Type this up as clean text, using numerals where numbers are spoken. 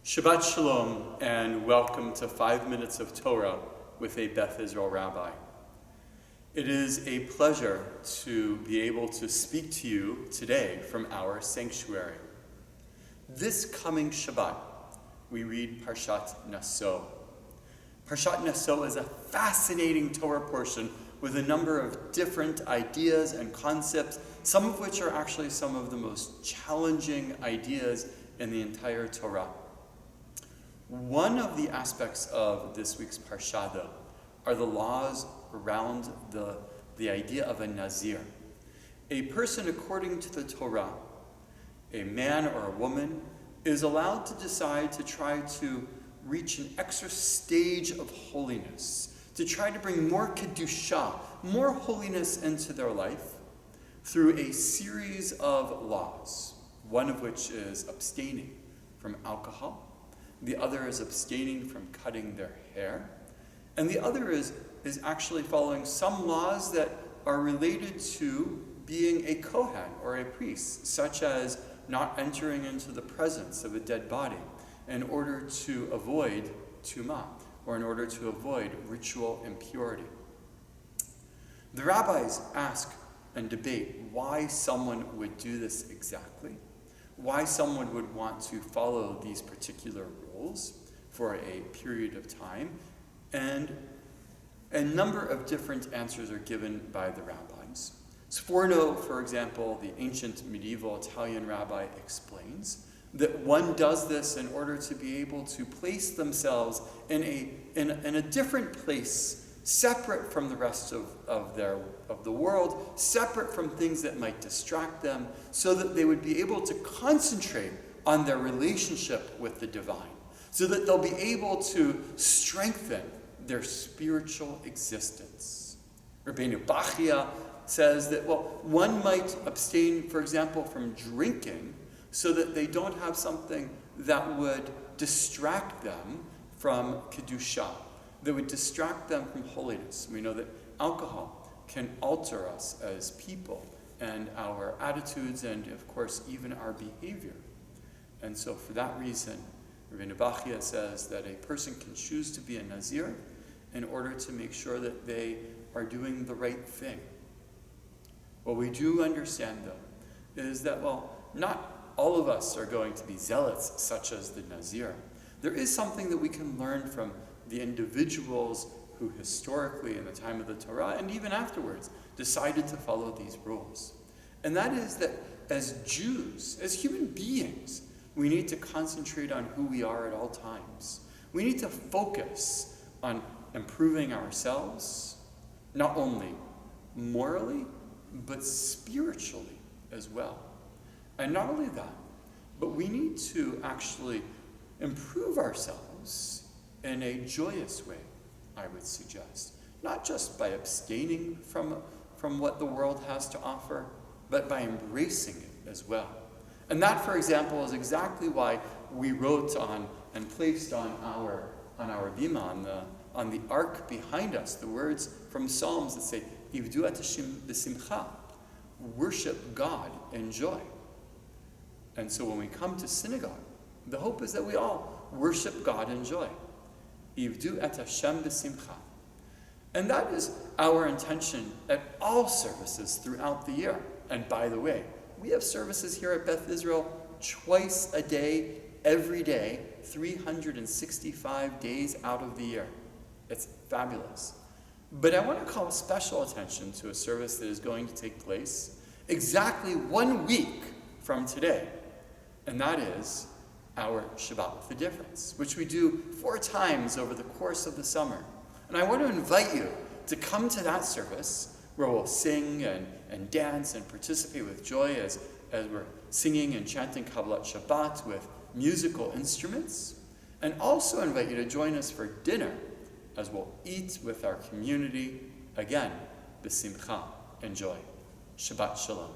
Shabbat Shalom, and welcome to 5 Minutes of Torah with a Beth Israel rabbi. It is a pleasure to be able to speak to you today from our sanctuary. This coming Shabbat, we read Parashat Nasso. Parashat Nasso is a fascinating Torah portion with a number of different ideas and concepts, some of which are actually some of the most challenging ideas in the entire Torah. One of the aspects of this week's Parsha, though, are the laws around the idea of a Nazir. A person, according to the Torah, a man or a woman, is allowed to decide to try to reach an extra stage of holiness, to try to bring more kedusha, more holiness into their life through a series of laws, one of which is abstaining from alcohol. The other is abstaining from cutting their hair. And the other is actually following some laws that are related to being a kohen or a priest, such as not entering into the presence of a dead body in order to avoid tumah, or in order to avoid ritual impurity. The rabbis ask and debate why someone would do this exactly, why someone would want to follow these particular rules for a period of time, and a number of different answers are given by the rabbis. Sforno, for example, the ancient medieval Italian rabbi, explains that one does this in order to be able to place themselves in a different place, separate from the rest of the world, separate from things that might distract them, so that they would be able to concentrate on their relationship with the divine, so that they'll be able to strengthen their spiritual existence. Rabbi Infeld says that, one might abstain, for example, from drinking so that they don't have something that would distract them from kedusha, that would distract them from holiness. We know that alcohol can alter us as people and our attitudes and, of course, even our behavior. And so for that reason, Rabbi Infeld says that a person can choose to be a Nazir in order to make sure that they are doing the right thing. What we do understand, though, is that, not all of us are going to be zealots such as the Nazir. There is something that we can learn from the individuals who historically, in the time of the Torah, and even afterwards, decided to follow these rules. And that is that as Jews, as human beings, we need to concentrate on who we are at all times. We need to focus on improving ourselves, not only morally, but spiritually as well. And not only that, but we need to actually improve ourselves in a joyous way, I would suggest. Not just by abstaining from what the world has to offer, but by embracing it as well. And that, for example, is exactly why we wrote on and placed on our bima, on the ark behind us, the words from Psalms that say, Ivdu et Hashem b'simcha, worship God in joy. And so when we come to synagogue, the hope is that we all worship God in joy. Ivdu et Hashem b'simcha. And that is our intention at all services throughout the year. And by the way, we have services here at Beth Israel twice a day, every day, 365 days out of the year. It's fabulous. But I want to call special attention to a service that is going to take place exactly 1 week from today. And that is our Shabbat with the Difference, which we do 4 times over the course of the summer. And I want to invite you to come to that service where we'll sing and dance and participate with joy as we're singing and chanting Kabbalat Shabbat with musical instruments. And also invite you to join us for dinner as we'll eat with our community, again, b'simcha. Enjoy. Shabbat Shalom.